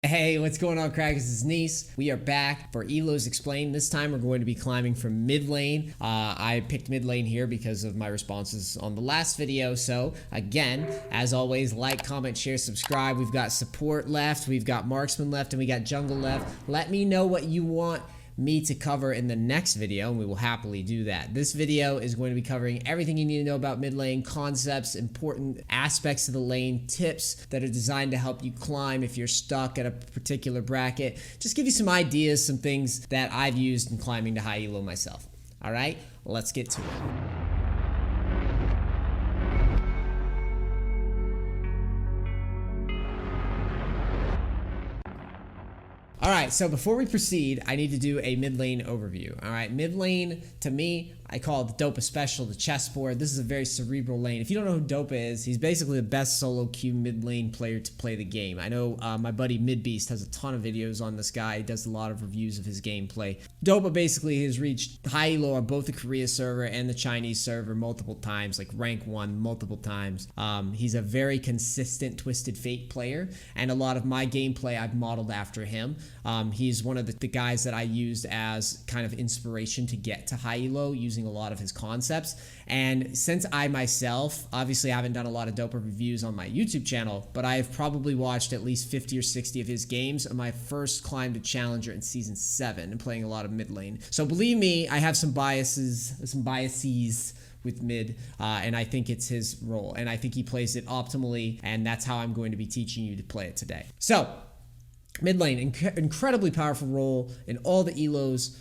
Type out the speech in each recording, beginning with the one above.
Hey, what's going on, crackers? This is NEACE. We are back for ELOs Explained. This time we're going to be climbing from mid lane. I picked mid lane here because of my responses on the last video. So again, as always, like, comment, share, subscribe. We've got support left, we've got marksman left, and we got jungle left. Let me know what you want me to cover in the next video, and we will happily do that. This video is going to be covering everything you need to know about mid lane, concepts, important aspects of the lane, tips that are designed to help you climb if you're stuck at a particular bracket. Just give you some ideas, some things that I've used in climbing to high elo myself. All right, let's get to it. Alright, so before we proceed, I need to do a mid lane overview. Alright, mid lane, to me, I call it the Dopa Special, the chessboard. This is a very cerebral lane. If you don't know who Dopa is, he's basically the best solo queue mid lane player to play the game. I know my buddy MidBeast has a ton of videos on this guy. He does a lot of reviews of his gameplay. Dopa basically has reached high elo on both the Korea server and the Chinese server multiple times, like rank 1 multiple times. He's a very consistent Twisted Fate player, and a lot of my gameplay I've modeled after him. He's one of the guys that I used as kind of inspiration to get to high elo, using a lot of his concepts. And since I myself obviously haven't done a lot of Dopa reviews on my YouTube channel, but I've probably watched at least 50 or 60 of his games on my first climb to Challenger in Season 7 and playing a lot of mid lane. So believe me, I have some biases with mid, and I think it's his role, and I think he plays it optimally, and that's how I'm going to be teaching you to play it today. So mid lane, incredibly powerful role in all the ELOs.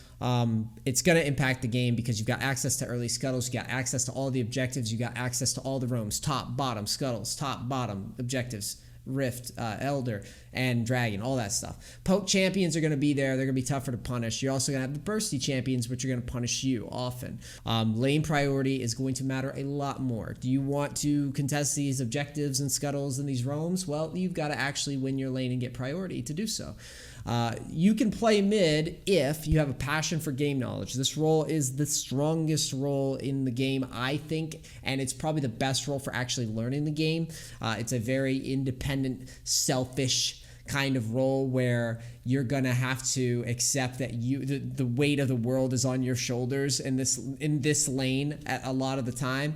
It's going to impact the game because you've got access to early scuttles, you got access to all the objectives, you got access to all the roams, top, bottom, scuttles, top, bottom, objectives, Rift, Elder, and Dragon, all that stuff. Poke champions are going to be there. They're going to be tougher to punish. You're also going to have the bursty champions, which are going to punish you often. Lane priority is going to matter a lot more. Do you want to contest these objectives and scuttles and these roams? Well, you've got to actually win your lane and get priority to do so. You can play mid if you have a passion for game knowledge. This role is the strongest role in the game, I think, and it's probably the best role for actually learning the game. It's a very independent, selfish kind of role where you're gonna have to accept that the weight of the world is on your shoulders in this lane at a lot of the time.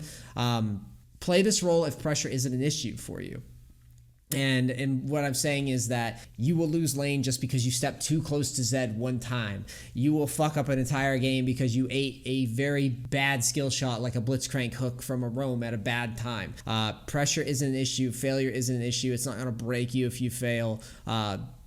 Play this role if pressure isn't an issue for you. And what I'm saying is that you will lose lane just because you stepped too close to Zed one time. You will fuck up an entire game because you ate a very bad skill shot like a blitzcrank hook from a roam at a bad time. Pressure isn't an issue. Failure isn't an issue. It's not going to break you if you fail.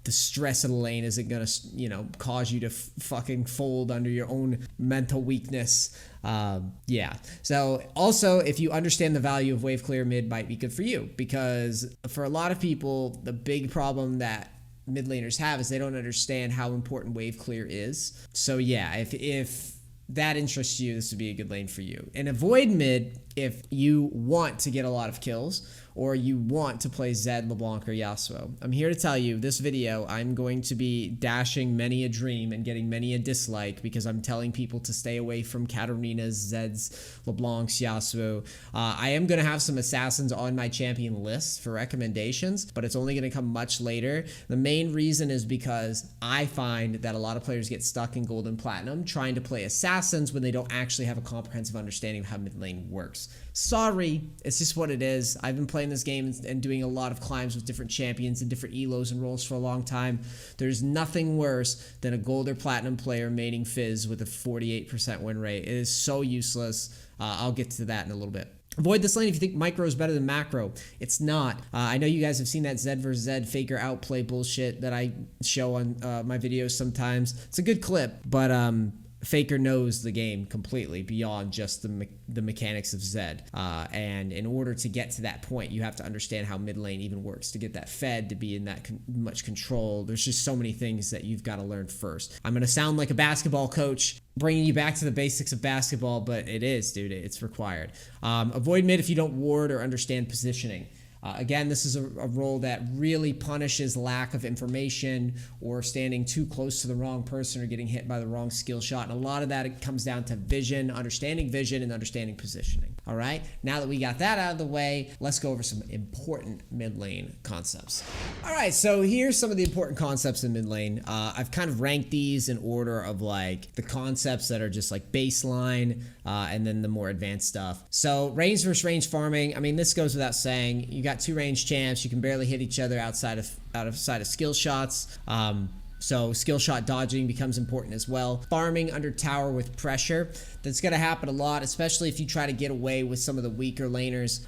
The stress of the lane isn't going to, cause you to fucking fold under your own mental weakness. Yeah. So also, if you understand the value of wave clear mid might be good for you, because for a lot of people, the big problem that mid laners have is they don't understand how important wave clear is. So yeah, if that interests you, this would be a good lane for you. And avoid mid if you want to get a lot of kills or you want to play Zed, LeBlanc, or Yasuo. I'm here to tell you, this video, I'm going to be dashing many a dream and getting many a dislike because I'm telling people to stay away from Katarina's, Zeds, LeBlanc's, Yasuo. I am going to have some assassins on my champion list for recommendations, but it's only going to come much later. The main reason is because I find that a lot of players get stuck in gold and platinum trying to play assassins when they don't actually have a comprehensive understanding of how mid lane works. Sorry, it's just what it is. I've been playing this game and doing a lot of climbs with different champions and different ELOs and roles for a long time. There's nothing worse than a gold or platinum player maining Fizz with a 48% win rate. It is so useless. I'll get to that in a little bit. Avoid this lane if you think micro is better than macro. It's not. I know you guys have seen that Zed versus Zed faker outplay bullshit that I show on my videos sometimes. It's a good clip, but Faker knows the game completely beyond just the mechanics of Zed. And in order to get to that point, you have to understand how mid lane even works. To get that fed, to be in that much control, there's just so many things that you've got to learn first. I'm going to sound like a basketball coach, bringing you back to the basics of basketball, but it is, dude. It's required. Avoid mid if you don't ward or understand positioning. Again, this is a role that really punishes lack of information or standing too close to the wrong person or getting hit by the wrong skill shot. And a lot of that, it comes down to vision, and understanding positioning. All right, now that we got that out of the way, let's go over some important mid lane concepts. All right, so here's some of the important concepts in mid lane. I've kind of ranked these in order of like the concepts that are just like baseline and then the more advanced stuff. So range versus range farming, I mean, this goes without saying. You got two range champs, you can barely hit each other outside of skill shots. So skill shot dodging becomes important as well. Farming under tower with pressure, that's going to happen a lot, especially if you try to get away with some of the weaker laners.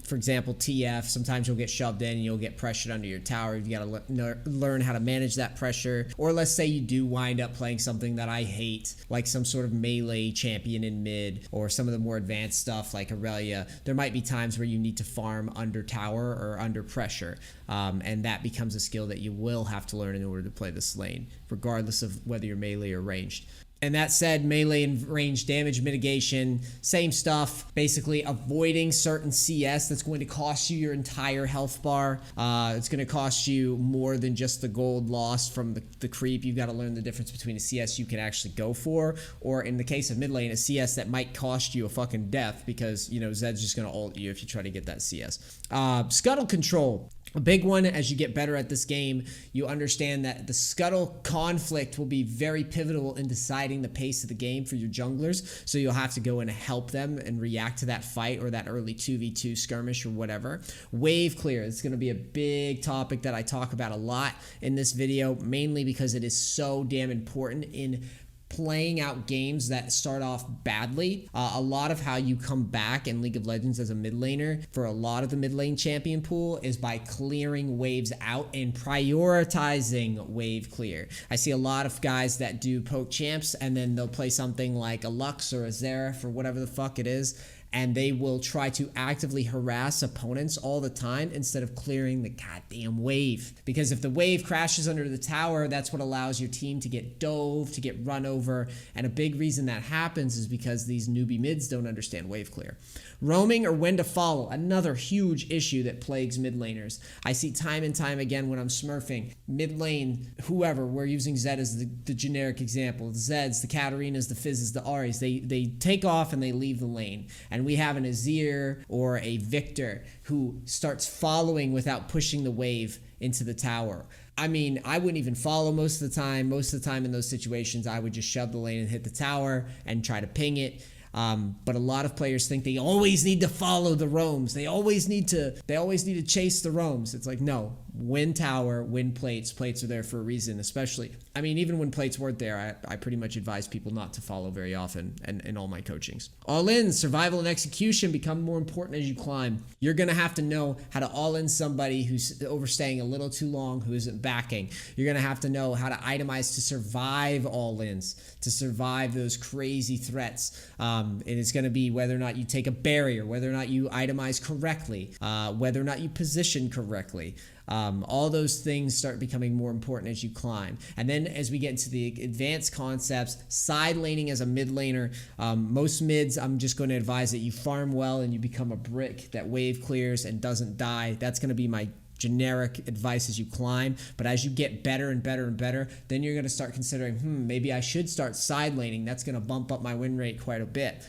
For example, TF, sometimes you'll get shoved in and you'll get pressured under your tower. You got to learn how to manage that pressure. Or let's say you do wind up playing something that I hate, like some sort of melee champion in mid, or some of the more advanced stuff like Aurelia. There might be times where you need to farm under tower or under pressure. And that becomes a skill that you will have to learn in order to play this lane, regardless of whether you're melee or ranged. And that said, melee and range damage mitigation, same stuff. Basically avoiding certain CS that's going to cost you your entire health bar. It's going to cost you more than just the gold lost from the creep. You've got to learn the difference between a CS you can actually go for, or in the case of mid lane, a CS that might cost you a fucking death because, you know, Zed's just going to ult you if you try to get that CS. Scuttle control. A big one. As you get better at this game, you understand that the scuttle conflict will be very pivotal in deciding the pace of the game for your junglers, so you'll have to go and help them and react to that fight or that early 2v2 skirmish or whatever. Wave clear is going to be a big topic that I talk about a lot in this video, mainly because it is so damn important in playing out games that start off badly. A lot of how you come back in League of Legends as a mid laner for a lot of the mid lane champion pool is by clearing waves out and prioritizing wave clear. I see a lot of guys that do poke champs and then they'll play something like a Lux or a Xerath or whatever the fuck it is, and they will try to actively harass opponents all the time instead of clearing the goddamn wave. Because if the wave crashes under the tower, that's what allows your team to get dove, to get run over, and a big reason that happens is because these newbie mids don't understand wave clear. Roaming or when to follow, another huge issue that plagues mid laners. I see time and time again when I'm smurfing, mid lane, whoever, we're using Zed as the generic example, the Zeds, the Katarinas, the Fizzes, the Aries, they take off and they leave the lane. And we have an Azir or a Victor who starts following without pushing the wave into the tower. I mean, I wouldn't even follow most of the time. Most of the time in those situations, I would just shove the lane and hit the tower and try to ping it. But a lot of players think they always need to follow the roams. They always need to chase the roams. It's like, no, win tower, win plates. Plates are there for a reason, especially. I mean, even when plates weren't there, I pretty much advise people not to follow very often in all my coachings. All in, survival and execution become more important as you climb. You're going to have to know how to all in somebody who's overstaying a little too long, who isn't backing. You're going to have to know how to itemize to survive all ins, to survive those crazy threats. It is going to be whether or not you take a barrier, whether or not you itemize correctly, whether or not you position correctly. All those things start becoming more important as you climb. And then as we get into the advanced concepts, side laning as a mid laner, most mids, I'm just going to advise that you farm well and you become a brick that wave clears and doesn't die. That's going to be my generic advice as you climb. But as you get better and better and better, then you're going to start considering, maybe I should start side laning. That's going to bump up my win rate quite a bit.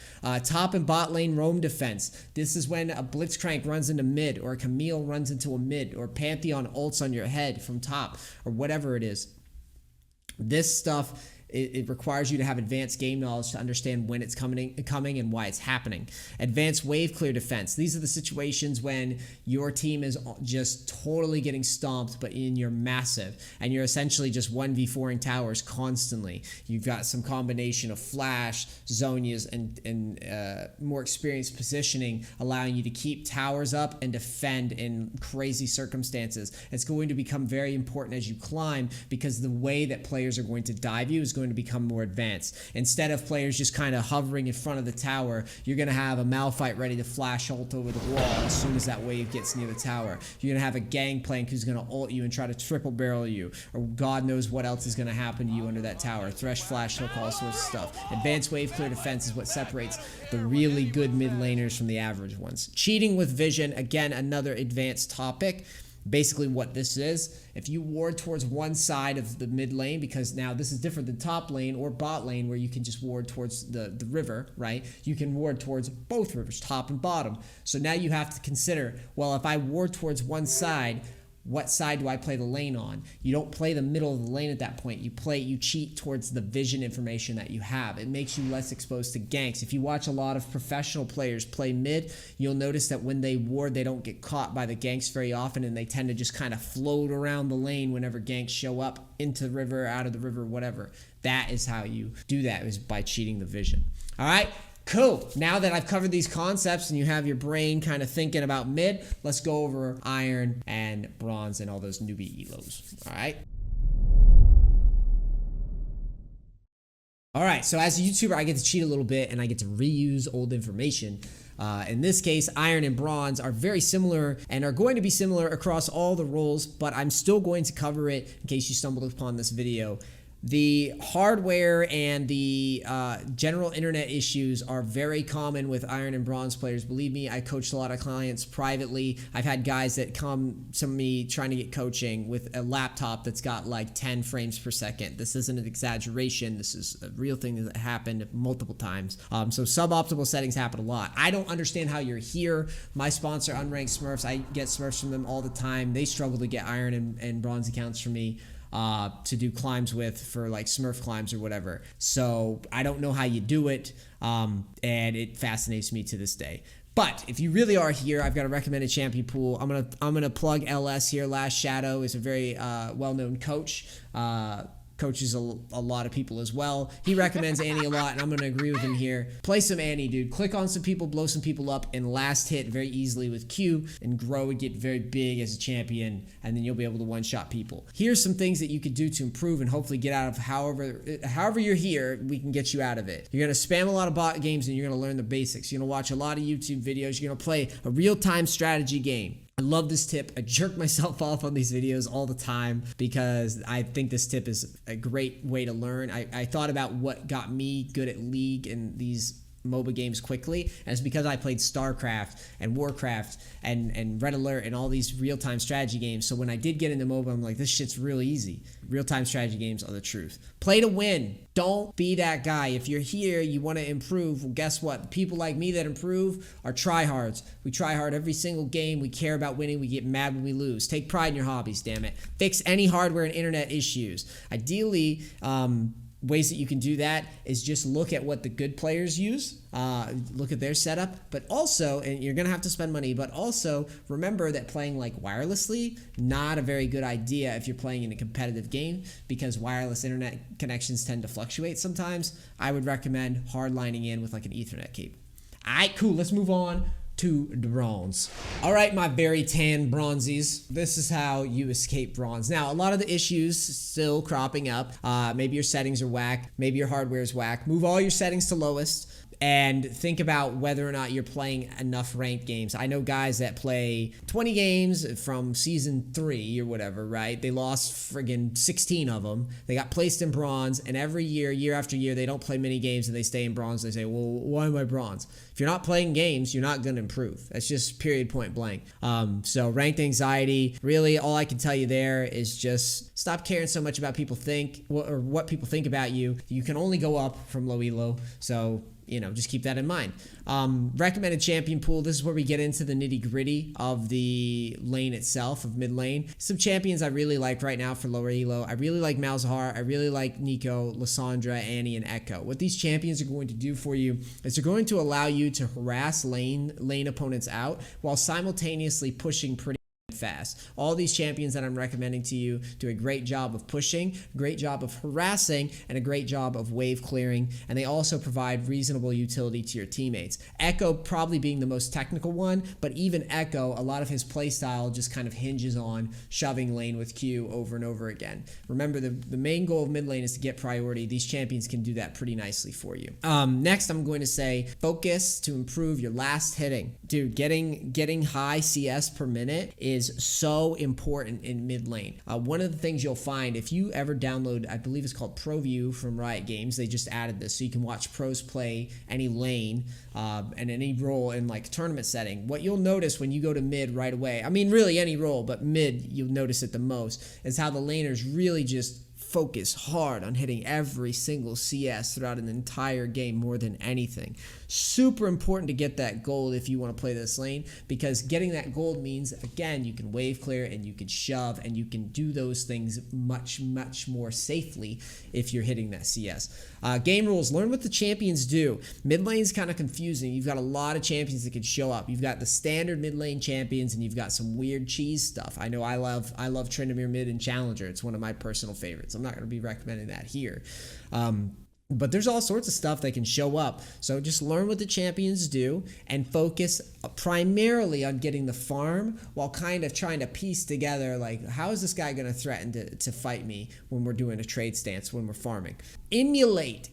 Top and bot lane roam defense. This is when a Blitzcrank runs into mid, or a Camille runs into a mid, or Pantheon ults on your head from top, or whatever it is. This stuff, it requires you to have advanced game knowledge to understand when it's coming and why it's happening. Advanced wave clear defense. These are the situations when your team is just totally getting stomped, but you're massive, and you're essentially just 1v4ing towers constantly. You've got some combination of flash, Zonias, and more experienced positioning, allowing you to keep towers up and defend in crazy circumstances. It's going to become very important as you climb, because the way that players are going to dive you is going going to become more advanced. Instead of players just kind of hovering in front of the tower, you're going to have a Malphite ready to flash ult over the wall as soon as that wave gets near the tower. You're going to have a Gangplank who's going to ult you and try to triple barrel you, or God knows what else is going to happen to you under that tower. Thresh, flash hook, all sorts of stuff. Advanced wave clear defense is what separates the really good mid laners from the average ones. Cheating with vision, again, another advanced topic. Basically what this is, if you ward towards one side of the mid lane, because now this is different than top lane or bot lane where you can just ward towards the river, right? You can ward towards both rivers, top and bottom. So now you have to consider, well, if I ward towards one side, what side do I play the lane on? You don't play the middle of the lane at that point. You cheat towards the vision information that you have. It makes you less exposed to ganks. If you watch a lot of professional players play mid, you'll notice that when they ward, they don't get caught by the ganks very often, and they tend to just kind of float around the lane whenever ganks show up into the river, out of the river, whatever. That is how you do that, is by cheating the vision. All right? Cool. Now that I've covered these concepts and you have your brain kind of thinking about mid, let's go over iron and bronze and all those newbie ELOs. All right. All right. So as a YouTuber, I get to cheat a little bit and I get to reuse old information. In this case, iron and bronze are very similar and are going to be similar across all the roles, but I'm still going to cover it in case you stumbled upon this video. The hardware and the general internet issues are very common with iron and bronze players. Believe me, I coached a lot of clients privately. I've had guys that come to me trying to get coaching with a laptop that's got like 10 frames per second. This isn't an exaggeration. This is a real thing that happened multiple times. So suboptimal settings happen a lot. I don't understand how you're here. My sponsor, UnrankedSmurfs, I get Smurfs from them all the time. They struggle to get iron and bronze accounts from me. To do climbs with for like Smurf climbs or whatever. So I don't know how you do it, and it fascinates me to this day. But if you really are here, I've got a recommended champion pool. I'm gonna plug LS here. Last Shadow is a very well-known coach. Coaches a lot of people as well. He recommends Annie a lot, and I'm going to agree with him here. Play some Annie, dude. Click on some people, blow some people up, and last hit very easily with Q, and grow and get very big as a champion, and then you'll be able to one-shot people. Here's some things that you could do to improve and hopefully get out of however you're here, we can get you out of it. You're going to spam a lot of bot games, and you're going to learn the basics. You're going to watch a lot of YouTube videos. You're going to play a real-time strategy game. I love this tip. I jerk myself off on these videos all the time because I think this tip is a great way to learn. I thought about what got me good at League and these MOBA games quickly, and it's because I played StarCraft and Warcraft and Red Alert and all these real-time strategy games. So when I did get into MOBA, I'm like, this shit's really easy. Real-time strategy games are the truth. Play to win. Don't be that guy. If you're here, you want to improve, well, guess what? People like me that improve are tryhards. We try hard every single game. We care about winning. We get mad when we lose. Take pride in your hobbies, damn it. Fix any hardware and internet issues. Ideally, ways that you can do that is just look at what the good players use, look at their setup, but also, and you're gonna have to spend money, but also remember that playing like wirelessly, not a very good idea if you're playing in a competitive game, because wireless internet connections tend to fluctuate sometimes. I would recommend hardlining in with like an Ethernet cable. All right, cool, let's move on to the bronze. All right, my very tan bronzies. This is how you escape bronze. Now, a lot of the issues still cropping up. Maybe your settings are whack. Maybe your hardware is whack. Move all your settings to lowest and think about whether or not you're playing enough ranked games. I know guys that play 20 games from season 3 or whatever, right? They lost friggin' 16 of them. They got placed in bronze, and every year, year after year, they don't play many games and they stay in bronze. They say, well, why am I bronze? If you're not playing games, you're not going to improve. That's just period, point blank. So ranked anxiety, really all I can tell you there is just stop caring so much about people think or what people think about you. You can only go up from low elo. So, you know, just keep that in mind. Recommended champion pool. This is where we get into the nitty gritty of the lane itself, of mid lane. Some champions I really like right now for lower elo. I really like Malzahar. I really like Nico, Lissandra, Annie, and Echo. What these champions are going to do for you is they're going to allow you to harass lane opponents out while simultaneously pushing pretty fast. All these champions that I'm recommending to you do a great job of pushing, great job of harassing, and a great job of wave clearing, and they also provide reasonable utility to your teammates. Echo probably being the most technical one, but even Echo, a lot of his playstyle just kind of hinges on shoving lane with Q over and over again. Remember, the main goal of mid lane is to get priority. These champions can do that pretty nicely for you. Next, I'm going to say focus to improve your last hitting. Dude, getting high CS per minute is so important in mid lane. One of the things you'll find if you ever download, I believe it's called ProView from Riot Games, they just added this so you can watch pros play any lane and any role in like tournament setting. What you'll notice when you go to mid right away, I mean really any role, but mid you'll notice it the most, is how the laners really just focus hard on hitting every single CS throughout an entire game more than anything. Super important to get that gold if you want to play this lane, because getting that gold means, again, you can wave clear and you can shove and you can do those things much more safely if you're hitting that CS. Game rules, learn what the champions do. Mid lane is kind of confusing. You've got a lot of champions that can show up. You've got the standard mid lane champions and you've got some weird cheese stuff. I know I love Tryndamere mid and Challenger. It's one of my personal favorites. I'm not going to be recommending that here. But there's all sorts of stuff that can show up. So just learn what the champions do and focus primarily on getting the farm while kind of trying to piece together, like, how is this guy going to threaten to fight me when we're doing a trade stance, when we're farming. Emulate.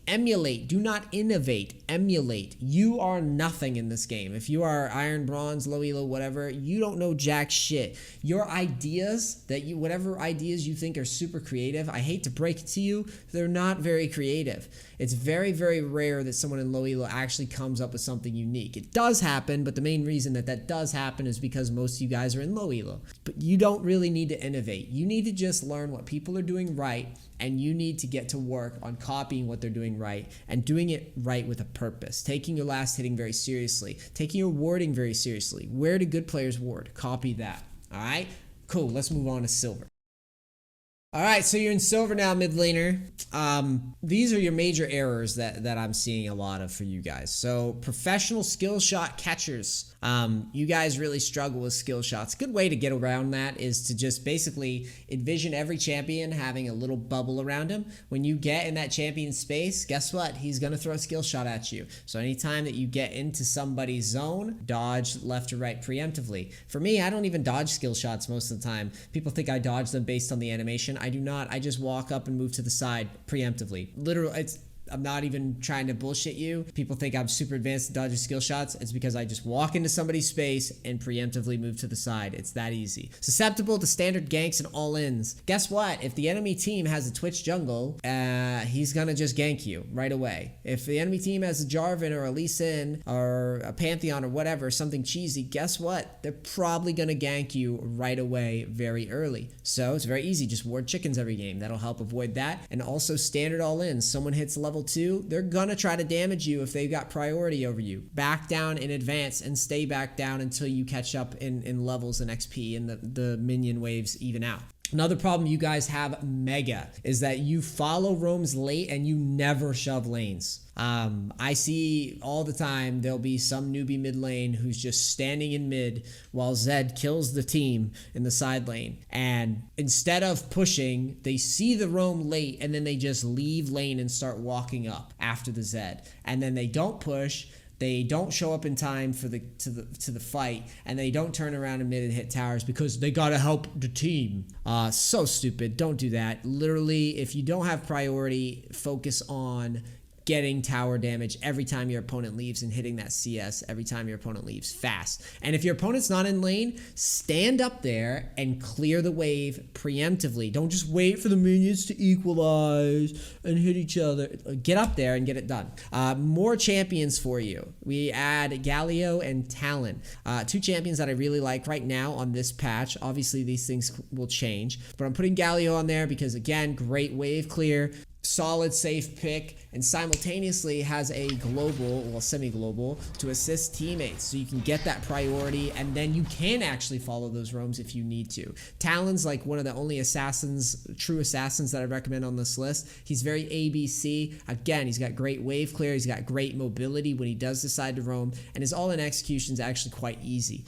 Do not innovate. Emulate. You are nothing in this game. If you are iron, bronze, low elo, whatever, you don't know jack shit. Your ideas, whatever ideas you think are super creative, I hate to break it to you, they're not very creative. It's very rare that someone in low elo actually comes up with something unique. It does happen, but the main reason that does happen is because most of you guys are in low elo. But you don't really need to innovate. You need to just learn what people are doing right, and you need to get to work on copying what they're doing right and doing it right with a purpose. Taking your last hitting very seriously. Taking your warding very seriously. Where do good players ward? Copy that. All right? Cool. Let's move on to silver. All right, so you're in silver now, mid laner. These are your major errors that I'm seeing a lot of for you guys. So professional skill shot catchers. You guys really struggle with skill shots. A good way to get around that is to just basically envision every champion having a little bubble around him. When you get in that champion space, guess what? He's going to throw a skill shot at you. So anytime that you get into somebody's zone, dodge left or right preemptively. For me, I don't even dodge skill shots most of the time. People think I dodge them based on the animation. I do not. I just walk up and move to the side preemptively. Literally, I'm not even trying to bullshit you. People think I'm super advanced at dodging skill shots. It's because I just walk into somebody's space and preemptively move to the side. It's that easy. Susceptible to standard ganks and all-ins. Guess what? If the enemy team has a Twitch jungle, he's gonna just gank you right away. If the enemy team has a Jarvan or a Lee Sin or a Pantheon or whatever, something cheesy, guess what? They're probably gonna gank you right away very early. So it's very easy. Just ward chickens every game. That'll help avoid that. And also standard all-ins. Someone hits level 2, they're gonna try to damage you if they've got priority over you. Back down in advance and stay back down until you catch up in levels and XP and the minion waves even out. Another problem you guys have mega is that you follow roams late and you never shove lanes. I see all the time there'll be some newbie mid lane who's just standing in mid while Zed kills the team in the side lane, and instead of pushing, they see the roam late and then they just leave lane and start walking up after the Zed, and then they don't push. They don't show up in time for the fight, and they don't turn around in mid and hit towers because they gotta help the team. So stupid. Don't do that. Literally, if you don't have priority, focus on getting tower damage every time your opponent leaves and hitting that CS every time your opponent leaves fast. And if your opponent's not in lane, stand up there and clear the wave preemptively. Don't just wait for the minions to equalize and hit each other. Get up there and get it done. More champions for you. We add Galio and Talon. Two champions that I really like right now on this patch. Obviously, these things will change, but I'm putting Galio on there because, again, great wave clear, solid safe pick, and simultaneously has a global, well, semi-global, to assist teammates, so you can get that priority and then you can actually follow those roams if you need to. Talon's like one of the only assassins, true assassins, that I recommend on this list. He's very ABC. Again, he's got great wave clear, he's got great mobility when he does decide to roam, and his all-in execution is actually quite easy.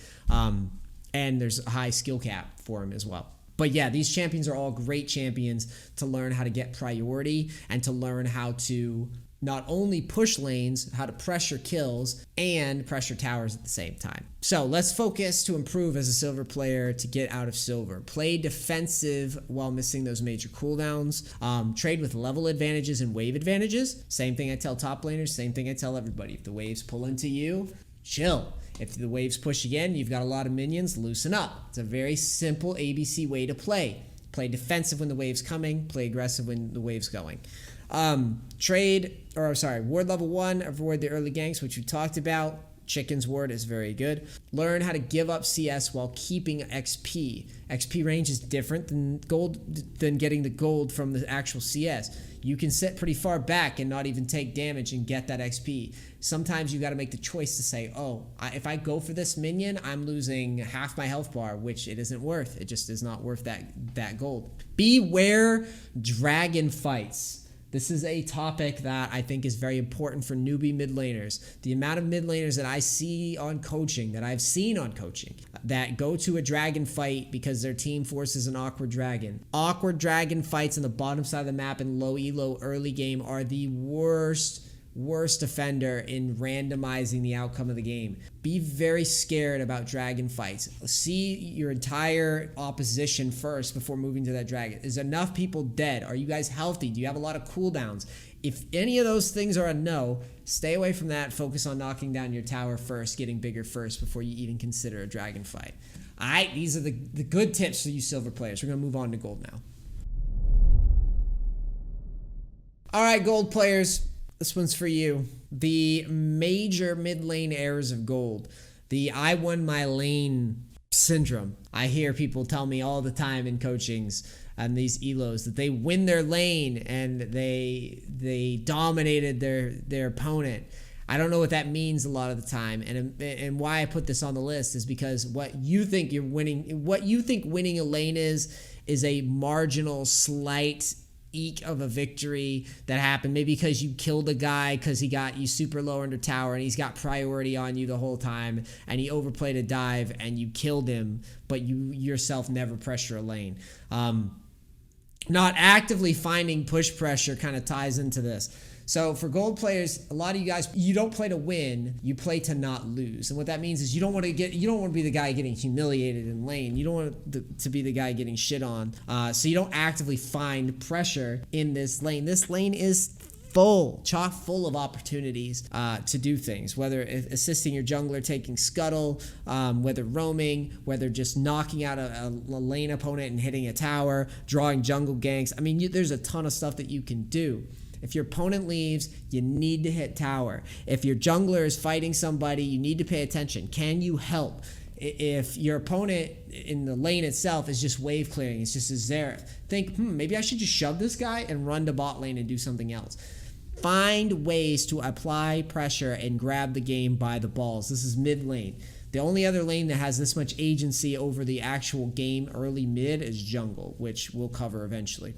And there's a high skill cap for him as well. But yeah, these champions are all great champions to learn how to get priority and to learn how to not only push lanes, how to pressure kills, and pressure towers at the same time. So let's focus to improve as a silver player to get out of silver. Play defensive while missing those major cooldowns. Trade with level advantages and wave advantages. Same thing I tell top laners, same thing I tell everybody. If the waves pull into you, chill. If the waves push again, you've got a lot of minions, loosen up. It's a very simple ABC way to play. Play defensive when the wave's coming, play aggressive when the wave's going. Ward level 1, avoid the early ganks, which we talked about. Chicken's ward is very good. Learn how to give up CS while keeping XP. XP range is different than getting the gold from the actual CS. You can sit pretty far back and not even take damage and get that XP. Sometimes you got to make the choice to say, oh, if I go for this minion, I'm losing half my health bar, which it isn't worth. It just is not worth that gold. Beware dragon fights. This is a topic that I think is very important for newbie mid laners. The amount of mid laners that I see on coaching, that I've seen on coaching, that go to a dragon fight because their team forces an awkward dragon. Awkward dragon fights on the bottom side of the map in low elo early game are the worst offender in randomizing the outcome of the game. Be very scared about dragon fights. See your entire opposition first before moving to that dragon. Is enough people dead? Are you guys healthy? Do you have a lot of cooldowns? If any of those things are a no, stay away from that. Focus on knocking down your tower first, getting bigger first before you even consider a dragon fight. All right, these are the good tips for you silver players. We're going to move on to gold now. All right, gold players. This one's for you. The major mid lane errors of gold. The I won my lane syndrome. I hear people tell me all the time in coachings and these ELOs that they win their lane and they dominated their opponent. I don't know what that means a lot of the time, and why I put this on the list is because what you think winning a lane is a marginal, slight eke of a victory that happened maybe because you killed a guy because he got you super low under tower and he's got priority on you the whole time and he overplayed a dive and you killed him, but you yourself never pressure a lane. Not actively finding push pressure kind of ties into this. So for gold players, a lot of you guys, you don't play to win, you play to not lose. And what that means is you don't want to be the guy getting humiliated in lane. You don't want to be the guy getting shit on. So you don't actively find pressure in this lane. This lane is chock full of opportunities to do things, whether assisting your jungler taking scuttle, whether roaming, whether just knocking out a lane opponent and hitting a tower, drawing jungle ganks. I mean, there's a ton of stuff that you can do. If your opponent leaves, you need to hit tower. If your jungler is fighting somebody, you need to pay attention. Can you help? If your opponent in the lane itself is just wave clearing, it's just a Xerath, think, maybe I should just shove this guy and run to bot lane and do something else. Find ways to apply pressure and grab the game by the balls. This is mid lane. The only other lane that has this much agency over the actual game early mid is jungle, which we'll cover eventually.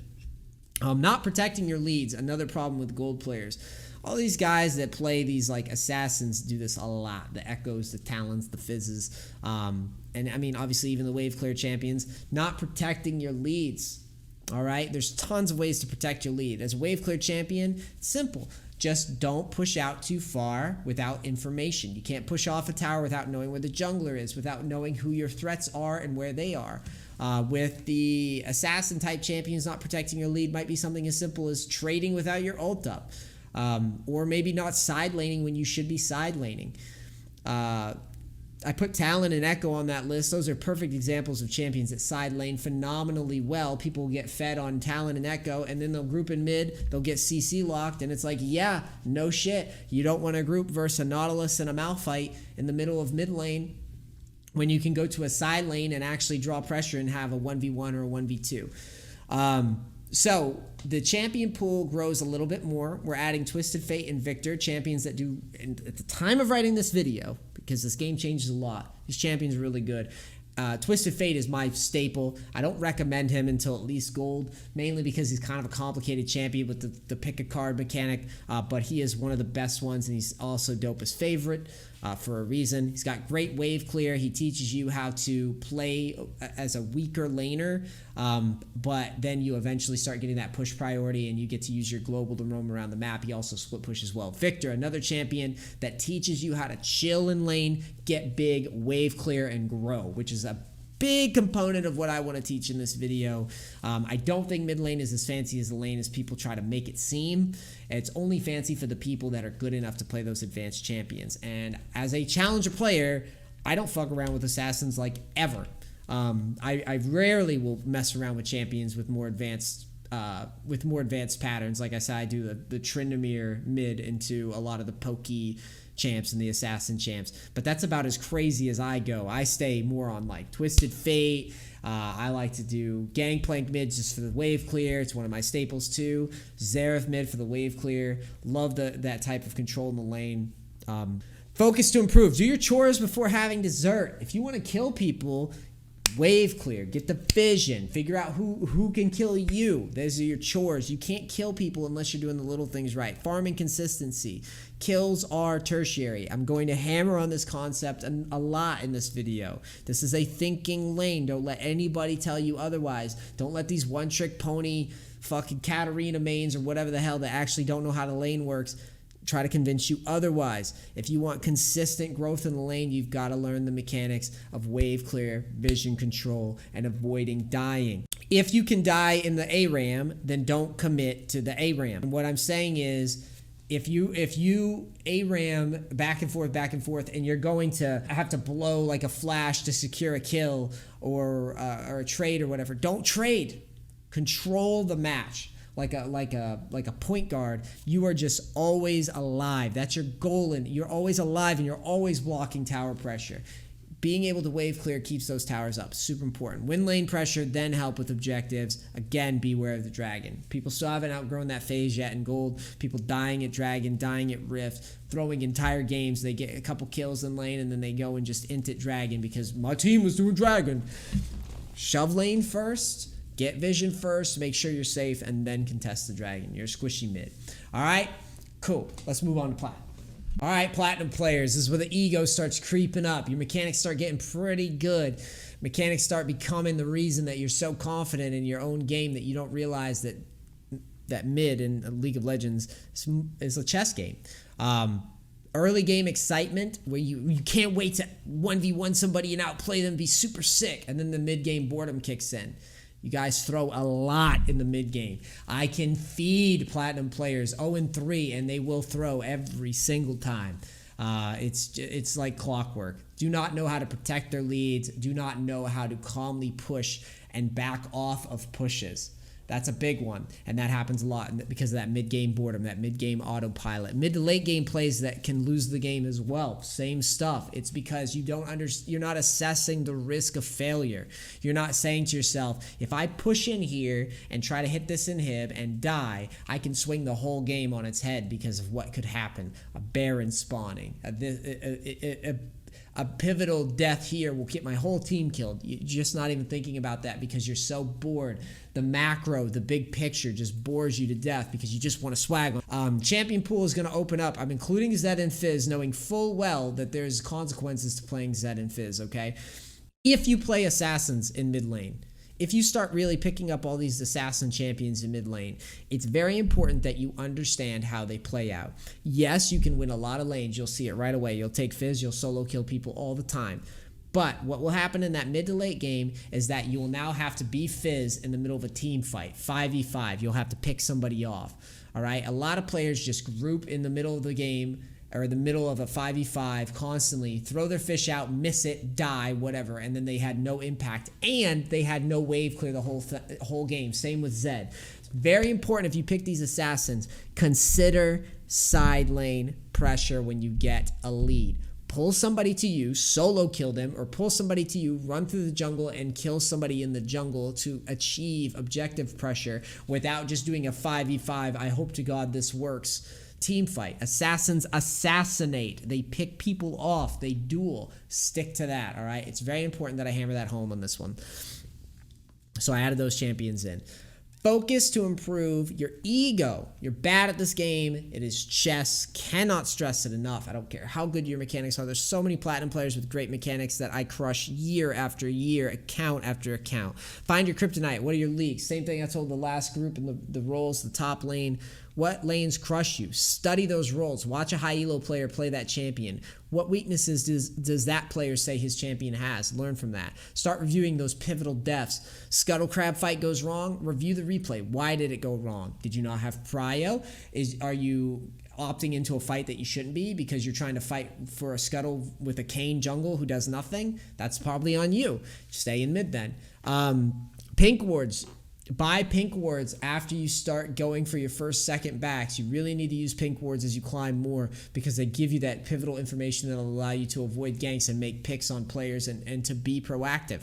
Not protecting your leads, another problem with gold players. All these guys that play these like assassins do this a lot. The Echoes, the Talons, the Fizzes. And I mean, obviously even the wave clear champions. Not protecting your leads. All right? There's tons of ways to protect your lead. As a wave clear champion, it's simple. Just don't push out too far without information. You can't push off a tower without knowing where the jungler is, without knowing who your threats are and where they are. With the assassin type champions, not protecting your lead might be something as simple as trading without your ult up, or maybe not side laning when you should be side laning. I put Talon and Echo on that list. Those are perfect examples of champions that side lane phenomenally well. People will get fed on Talon and Echo, and then they'll group in mid, they'll get CC locked, and it's like, yeah, no shit. You don't want to group versus a Nautilus and a Malphite in the middle of mid lane when you can go to a side lane and actually draw pressure and have a 1v1 or a 1v2. So the champion pool grows a little bit more. We're adding Twisted Fate and Victor, champions that do, at the time of writing this video, because this game changes a lot, these champions are really good. Twisted Fate is my staple. I don't recommend him until at least gold, mainly because he's kind of a complicated champion with the pick a card mechanic, but he is one of the best ones, and he's also Dopa's favorite. for a reason. He's got great wave clear. He teaches you how to play as a weaker laner, but then you eventually start getting that push priority and you get to use your global to roam around the map. He also split pushes well. Victor, another champion that teaches you how to chill in lane, get big, wave clear, and grow, which is a big component of what I want to teach in this video. I don't think mid lane is as fancy as the lane as people try to make it seem. It's only fancy for the people that are good enough to play those advanced champions. And as a challenger player, I don't fuck around with assassins like ever. I rarely will mess around with champions with more advanced patterns. Like I said, I do the Tryndamere mid into a lot of the pokey champs and the assassin champs, but that's about as crazy as I go. I stay more on like Twisted Fate. I like to do Gangplank mid just for the wave clear. It's one of my staples too. Xerath mid for the wave clear. Love that type of control in the lane. Focus to improve. Do your chores before having dessert. If you want to kill people, wave clear, get the vision, figure out who can kill you. Those are your chores. You can't kill people unless you're doing the little things right. Farming consistency. Kills are tertiary. I'm going to hammer on this concept a lot in this video. This is a thinking lane. Don't let anybody tell you otherwise. Don't let these one-trick pony fucking Katarina mains or whatever the hell that actually don't know how the lane works try to convince you otherwise. If you want consistent growth in the lane, you've got to learn the mechanics of wave clear, vision control, and avoiding dying. If you can die in the ARAM, then don't commit to the ARAM. And what I'm saying is, if you ARAM back and forth, and you're going to have to blow like a flash to secure a kill or a trade or whatever, don't trade. Control the match. Like a point guard, you are just always alive. That's your goal, and you're always alive, and you're always blocking tower pressure. Being able to wave clear keeps those towers up. Super important. Win lane pressure, then help with objectives. Again, beware of the dragon. People still haven't outgrown that phase yet in gold. People dying at dragon, dying at rift, throwing entire games. They get a couple kills in lane, and then they go and just int at dragon because my team was doing dragon. Shove lane first. Get vision first, make sure you're safe, and then contest the dragon. You're a squishy mid. All right? Cool. Let's move on to Plat. All right, Platinum players. This is where the ego starts creeping up. Your mechanics start getting pretty good. Mechanics start becoming the reason that you're so confident in your own game that you don't realize that mid in League of Legends is a chess game. Early game excitement where you can't wait to 1v1 somebody and outplay them, be super sick, and then the mid game boredom kicks in. You guys throw a lot in the mid game. I can feed Platinum players 0-3, and they will throw every single time. It's like clockwork. Do not know how to protect their leads. Do not know how to calmly push and back off of pushes. That's a big one, and that happens a lot because of that mid-game boredom, that mid-game autopilot. Mid to late game plays that can lose the game as well. Same stuff. It's because you're not assessing the risk of failure. You're not saying to yourself, if I push in here and try to hit this inhib and die, I can swing the whole game on its head because of what could happen. A Baron spawning, a pivotal death here will get my whole team killed. You're just not even thinking about that because you're so bored. The macro, the big picture just bores you to death because you just want to swag. Champion pool is going to open up. I'm including Zed and Fizz, knowing full well that there's consequences to playing Zed and Fizz, okay? If you play assassins in mid lane, if you start really picking up all these assassin champions in mid lane, it's very important that you understand how they play out. Yes, you can win a lot of lanes. You'll see it right away. You'll take Fizz. You'll solo kill people all the time. But what will happen in that mid to late game is that you will now have to be Fizz in the middle of a team fight, 5v5. You'll have to pick somebody off, all right? A lot of players just group in the middle of the game or the middle of a 5v5 constantly, throw their fish out, miss it, die, whatever, and then they had no impact, and they had no wave clear the whole game. Same with Zed. It's very important if you pick these assassins, consider side lane pressure when you get a lead. Pull somebody to you, solo kill them, or pull somebody to you, run through the jungle and kill somebody in the jungle to achieve objective pressure without just doing a 5v5. I hope to God this works. Team fight. Assassins assassinate. They pick people off. They duel. Stick to that, all right? It's very important that I hammer that home on this one. So I added those champions in. Focus to improve your ego. You're bad at this game. It is chess. Cannot stress it enough. I don't care how good your mechanics are. There's so many platinum players with great mechanics that I crush year after year, account after account. Find your kryptonite. What are your leaks? Same thing I told the last group in the roles, the top lane. What lanes crush you? Study those roles. Watch a high elo player play that champion. What weaknesses does that player say his champion has? Learn from that. Start reviewing those pivotal deaths. Scuttle crab fight goes wrong. Review the replay. Why did it go wrong? Did you not have prio? Are you opting into a fight that you shouldn't be because you're trying to fight for a scuttle with a Kane jungle who does nothing? That's probably on you. Stay in mid then. Pink wards. Buy pink wards after you start going for your first, second backs. You really need to use pink wards as you climb more because they give you that pivotal information that will allow you to avoid ganks and make picks on players and to be proactive.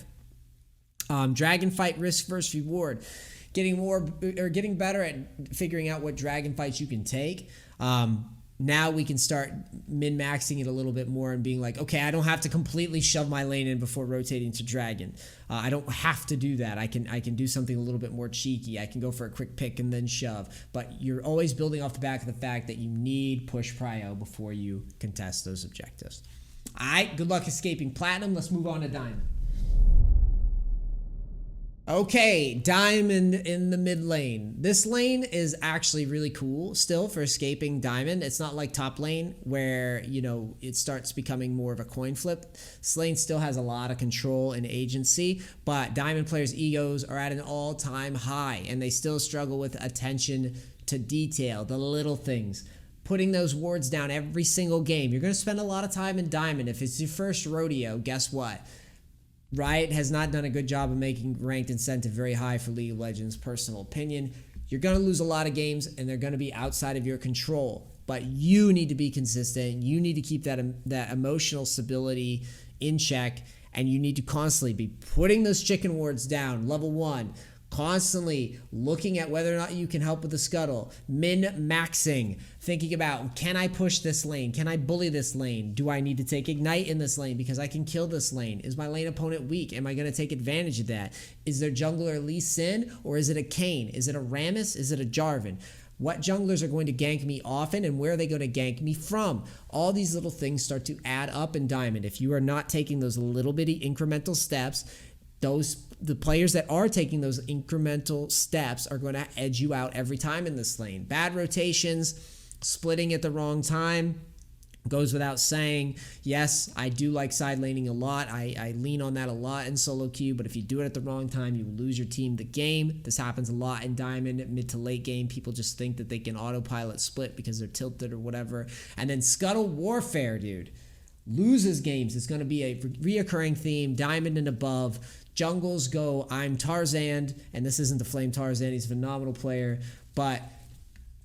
Dragon fight risk versus reward. Getting better at figuring out what dragon fights you can take. Now we can start min-maxing it a little bit more and being like, okay, I don't have to completely shove my lane in before rotating to dragon. I don't have to do that. I can do something a little bit more cheeky. I can go for a quick pick and then shove. But you're always building off the back of the fact that you need push prio before you contest those objectives. All right, good luck escaping platinum. Let's move on to diamond. Okay, diamond in the mid lane. This lane is actually really cool still for escaping diamond. It's not like top lane where, you know, it starts becoming more of a coin flip. This lane still has a lot of control and agency, but diamond players' egos are at an all-time high, and they still struggle with attention to detail, the little things. Putting those wards down every single game. You're going to spend a lot of time in diamond. If it's your first rodeo, guess what? Riot has not done a good job of making ranked incentive very high for League of Legends, personal opinion. You're going to lose a lot of games, and they're going to be outside of your control. But you need to be consistent. You need to keep that emotional stability in check, and you need to constantly be putting those chicken wards down. Level 1, constantly looking at whether or not you can help with the scuttle, min-maxing, thinking about, can I push this lane? Can I bully this lane? Do I need to take ignite in this lane because I can kill this lane? Is my lane opponent weak? Am I going to take advantage of that? Is their jungler Lee Sin, or is it a Kane? Is it a Rammus? Is it a Jarvan? What junglers are going to gank me often, and where are they going to gank me from? All these little things start to add up in diamond. If you are not taking those little bitty incremental steps, the players that are taking those incremental steps are going to edge you out every time in this lane. Bad rotations, splitting at the wrong time, goes without saying. Yes, I do like side laning a lot. I lean on that a lot in solo queue, but if you do it at the wrong time, you will lose your team the game. This happens a lot in diamond, mid to late game. People just think that they can autopilot split because they're tilted or whatever. And then scuttle warfare, dude. Loses games. It's going to be a reoccurring theme, diamond and above. Jungles go, I'm Tarzan, and this isn't the Flame Tarzan, he's a phenomenal player, but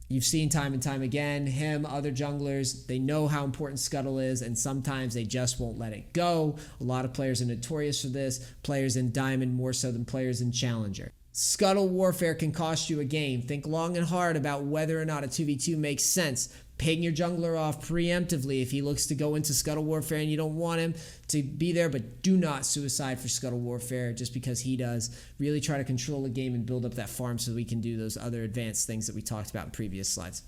you've seen time and time again, him, other junglers, they know how important scuttle is, and sometimes they just won't let it go. A lot of players are notorious for this, players in diamond more so than players in challenger. Scuttle warfare can cost you a game. Think long and hard about whether or not a 2v2 makes sense. Ping your jungler off preemptively if he looks to go into scuttle warfare and you don't want him to be there, but do not suicide for scuttle warfare just because he does. Really try to control the game and build up that farm so we can do those other advanced things that we talked about in previous slides.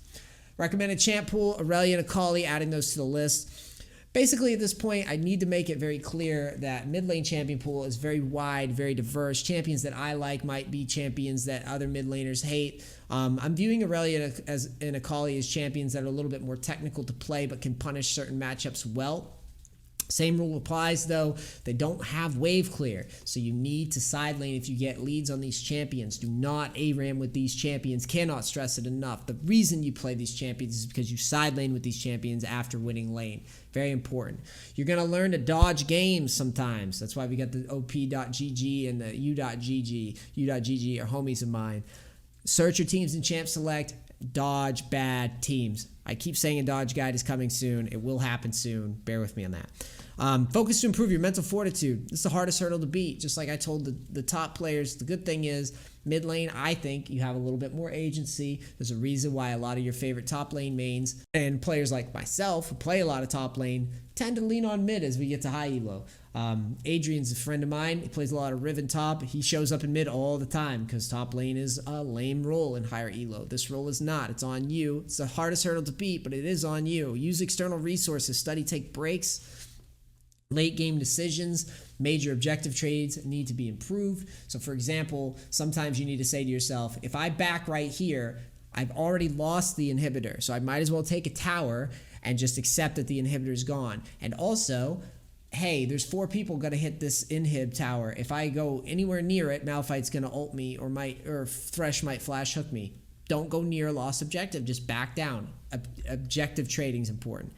Recommended champ pool, Aurelia and Akali, adding those to the list. Basically, at this point, I need to make it very clear that mid lane champion pool is very wide, very diverse. Champions that I like might be champions that other mid laners hate. I'm viewing Aurelia and Akali as champions that are a little bit more technical to play but can punish certain matchups well. Same rule applies though, they don't have wave clear, so you need to side lane if you get leads on these champions. Do not ARAM with these champions, cannot stress it enough. The reason you play these champions is because you side lane with these champions after winning lane. Very important. You're going to learn to dodge games sometimes. That's why we got the op.gg and the u.gg. U.gg are homies of mine. Search your teams in Champ Select, dodge bad teams. I keep saying a dodge guide is coming soon. It will happen soon. Bear with me on that. Focus to improve your mental fortitude. This is the hardest hurdle to beat. Just like I told the top players, the good thing is mid lane, I think you have a little bit more agency. There's a reason why a lot of your favorite top lane mains and players like myself who play a lot of top lane tend to lean on mid as we get to high elo. Adrian's a friend of mine. He plays a lot of Riven top. He shows up in mid all the time because top lane is a lame role in higher elo. This role is not. It's on you. It's the hardest hurdle to beat, but it is on you. Use external resources. Study, take breaks. Late game decisions, major objective trades need to be improved. So for example, sometimes you need to say to yourself, if I back right here, I've already lost the inhibitor. So I might as well take a tower and just accept that the inhibitor is gone. And also, hey, there's 4 people gonna hit this inhib tower. If I go anywhere near it, Malphite's gonna ult me or Thresh might flash hook me. Don't go near a lost objective, just back down. Objective trading is important.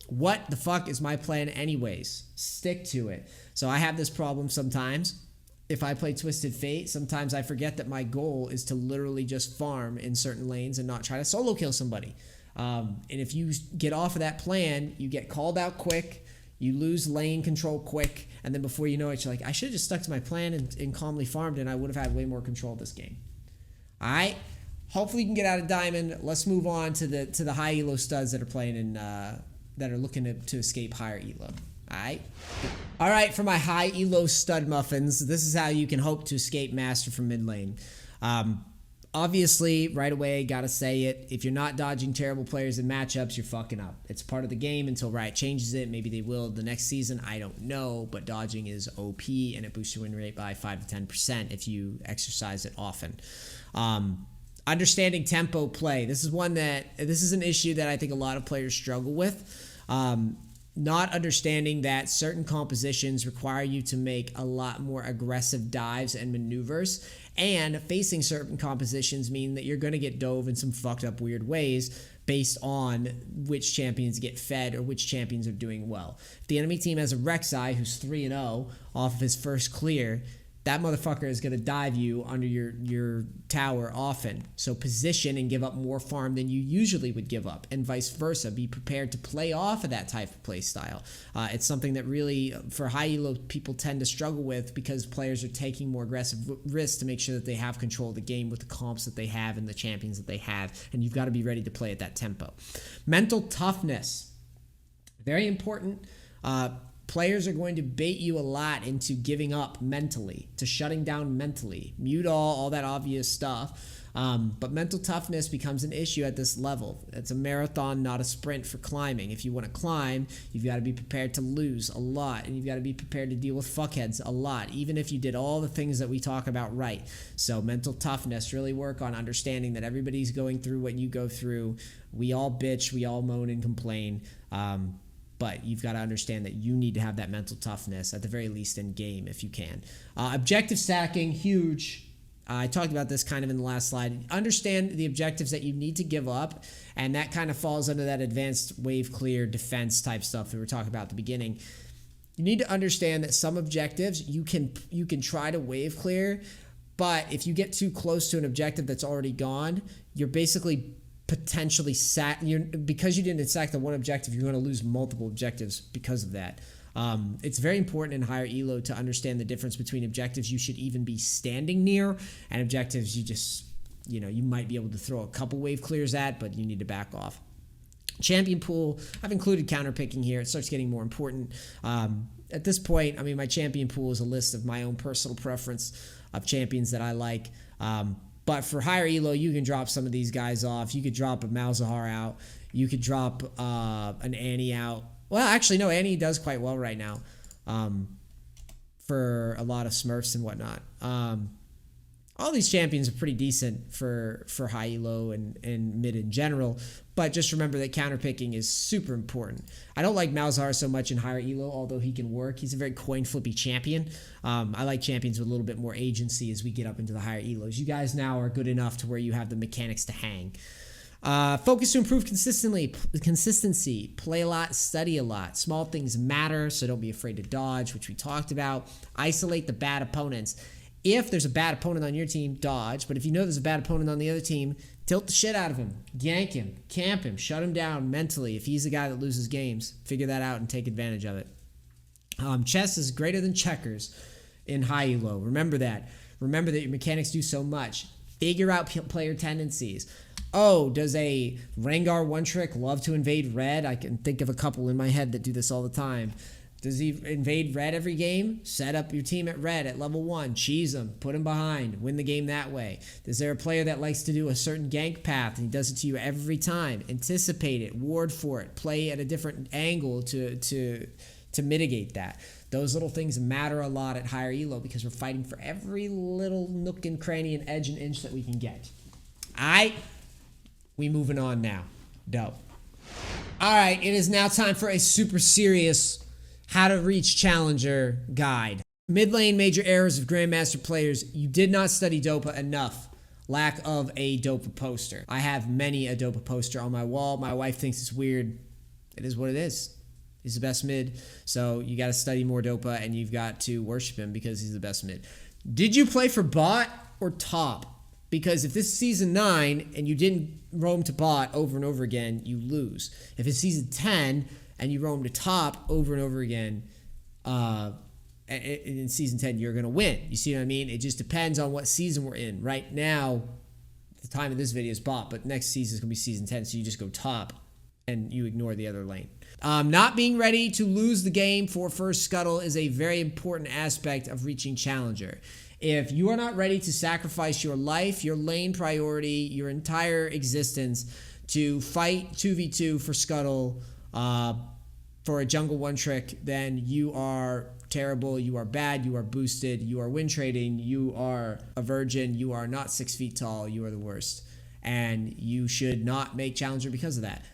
What the fuck is my plan anyways? Stick to it. So I have this problem sometimes. If I play Twisted Fate, sometimes I forget that my goal is to literally just farm in certain lanes and not try to solo kill somebody. And if you get off of that plan, you get called out quick, you lose lane control quick, and then before you know it, you're like, I should have just stuck to my plan and calmly farmed, and I would have had way more control of this game. All right? Hopefully you can get out of Diamond. Let's move on to the high elo studs that are playing in that are looking to escape higher elo. All right, for my high elo stud muffins, this is how you can hope to escape master from mid lane. Obviously, right away, gotta say it. If you're not dodging terrible players in matchups, you're fucking up. It's part of the game until Riot changes it. Maybe they will the next season. I don't know, but dodging is OP, and it boosts your win rate by 5 to 10% if you exercise it often. Understanding tempo play. This is an issue that I think a lot of players struggle with. Not understanding that certain compositions require you to make a lot more aggressive dives and maneuvers, and facing certain compositions mean that you're going to get dove in some fucked up weird ways based on which champions get fed or which champions are doing well. If the enemy team has a Rek'Sai who's 3-0 off of his first clear, that motherfucker is going to dive you under your tower often. So position and give up more farm than you usually would give up, and vice versa. Be prepared to play off of that type of play style. It's something that really, for high elo, people tend to struggle with because players are taking more aggressive risks to make sure that they have control of the game with the comps that they have and the champions that they have, and you've got to be ready to play at that tempo. Mental toughness, very important. Players are going to bait you a lot into giving up mentally, to shutting down mentally. Mute all that obvious stuff. But mental toughness becomes an issue at this level. It's a marathon, not a sprint for climbing. If you want to climb, you've got to be prepared to lose a lot, and you've got to be prepared to deal with fuckheads a lot, even if you did all the things that we talk about right. So mental toughness, really work on understanding that everybody's going through what you go through. We all bitch, we all moan and complain. But you've got to understand that you need to have that mental toughness, at the very least in game, if you can. Objective stacking, huge. I talked about this kind of in the last slide. Understand the objectives that you need to give up, and that kind of falls under that advanced wave clear defense type stuff that we were talking about at the beginning. You need to understand that some objectives you can try to wave clear, but if you get too close to an objective that's already gone, you're basically potentially because you didn't sack the one objective, you're going to lose multiple objectives because of that. It's very important in higher elo to understand the difference between objectives you should even be standing near and objectives you might be able to throw a couple wave clears at, but you need to back off. Champion pool, I've included counterpicking here. It starts getting more important. At this point, I mean, my champion pool is a list of my own personal preference of champions that I like. But for higher elo, you can drop some of these guys off. You could drop a Malzahar out. You could drop an Annie out. Well, actually, no, Annie does quite well right now for a lot of Smurfs and whatnot. All these champions are pretty decent for high elo and mid in general, but just remember that counterpicking is super important. I don't like Malzahar so much in higher elo, although he can work. He's a very coin flippy champion. I like champions with a little bit more agency as we get up into the higher elos. You guys now are good enough to where you have the mechanics to hang. Focus to improve consistency. Play a lot, study a lot. Small things matter, so don't be afraid to dodge, which we talked about. Isolate the bad opponents. If there's a bad opponent on your team, dodge. But if you know there's a bad opponent on the other team, tilt the shit out of him. Gank him. Camp him. Shut him down mentally. If he's the guy that loses games, figure that out and take advantage of it. Chess is greater than checkers in high elo. Remember that. Remember that your mechanics do so much. Figure out player tendencies. Oh, does a Rengar one-trick love to invade red? I can think of a couple in my head that do this all the time. Does he invade red every game? Set up your team at red at level 1. Cheese him. Put him behind. Win the game that way. Is there a player that likes to do a certain gank path and he does it to you every time? Anticipate it. Ward for it. Play at a different angle to mitigate that. Those little things matter a lot at higher elo because we're fighting for every little nook and cranny and edge and inch that we can get. We moving on now. Dope. All right, it is now time for a super serious how to reach challenger guide. Mid lane major errors of Grandmaster players. You did not study Dopa enough. Lack of a Dopa poster. I have many a Dopa poster on my wall. My wife thinks it's weird. It is what it is. He's the best mid. So you got to study more Dopa and you've got to worship him because he's the best mid. Did you play for bot or top? Because if this is season 9 and you didn't roam to bot over and over again, you lose. If it's season 10 and you roam to top over and over again, in season 10, you're going to win. You see what I mean? It just depends on what season we're in. Right now, the time of this video is bot, but next season is going to be season 10, so you just go top and you ignore the other lane. Not being ready to lose the game for first scuttle is a very important aspect of reaching challenger. If you are not ready to sacrifice your life, your lane priority, your entire existence to fight 2v2 for scuttle, for a jungle one trick, then you are terrible, you are bad, you are boosted, you are win trading, you are a virgin, you are not 6 feet tall, you are the worst. And you should not make challenger because of that.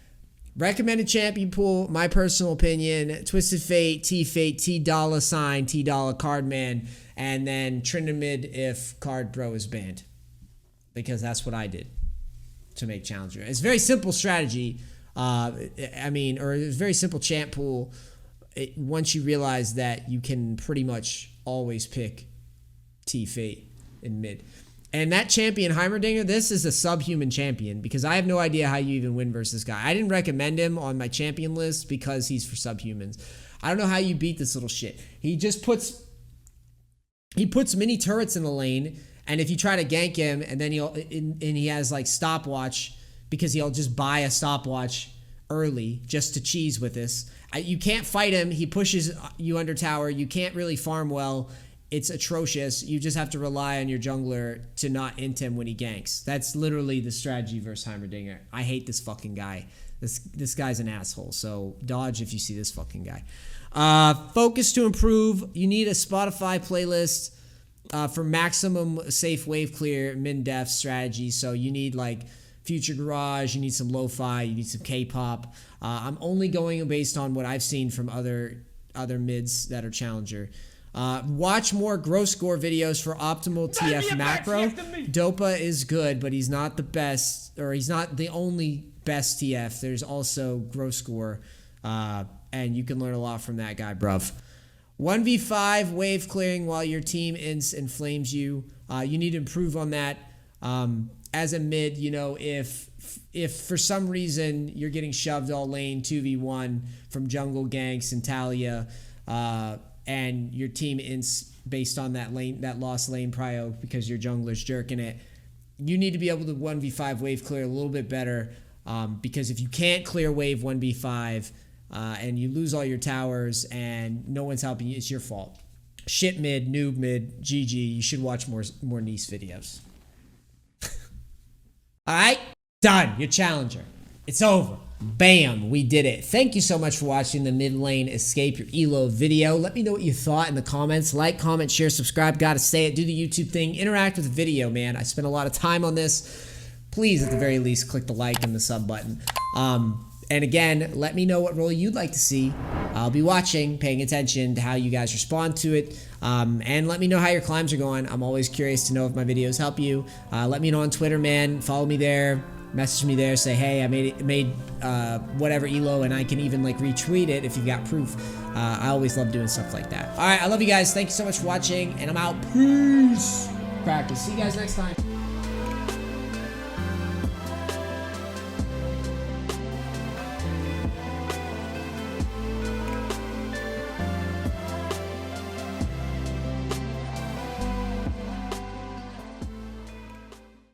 Recommended champion pool, my personal opinion, Twisted Fate, T-Fate, T-Dollar Sign, T-Dollar Cardman, and then Trinamid if Card Bro is banned. Because that's what I did to make challenger. It's a very simple strategy. Or it's a very simple champ pool. Once you realize that you can pretty much always pick T-Fate in mid. And that champion, Heimerdinger, this is a subhuman champion because I have no idea how you even win versus this guy. I didn't recommend him on my champion list because he's for subhumans. I don't know how you beat this little shit. He just puts mini turrets in the lane, and if you try to gank him, and then he has like stopwatch because he'll just buy a stopwatch early just to cheese with this. You can't fight him. He pushes you under tower. You can't really farm well. It's atrocious. You just have to rely on your jungler to not int him when he ganks. That's literally the strategy versus Heimerdinger. I hate this fucking guy. This guy's an asshole. So dodge if you see this fucking guy. Focus to improve. You need a Spotify playlist for maximum safe wave clear min def strategy. So you need like Future Garage, you need some lo-fi, you need some K-pop. I'm only going based on what I've seen from other mids that are challenger. Watch more gross score videos for optimal TF macro. Dopa is good, but he's not the best, or he's not the only best TF. There's also gross score, and you can learn a lot from that guy, bruv. 1v5 wave clearing while your team ints and flames you. You need to improve on that. As a mid, you know, if for some reason you're getting shoved all lane 2v1 from jungle ganks and Talia, and your team ints based on that lost lane prio because your jungler's jerking it, you need to be able to 1v5 wave clear a little bit better, because if you can't clear wave 1v5 and you lose all your towers and no one's helping you, it's your fault. Shit mid, noob mid, GG. You should watch more NEACE videos. All right, done. Your challenger. It's over. Bam, we did it. Thank you so much for watching the mid lane escape your elo video. Let me know what you thought in the comments. Like, comment, share, subscribe. Gotta say it. Do the YouTube thing. Interact with the video, man. I spent a lot of time on this. Please, at the very least, click the like and the sub button. And again, let me know what role you'd like to see. I'll be watching, paying attention to how you guys respond to it. And let me know how your climbs are going. I'm always curious to know if my videos help you. Let me know on Twitter, man. Follow me there. Message me there. Say, hey, I made whatever elo, and I can even like retweet it if you've got proof. I always love doing stuff like that. All right, I love you guys. Thank you so much for watching, and I'm out. Peace. Practice. See you guys next time.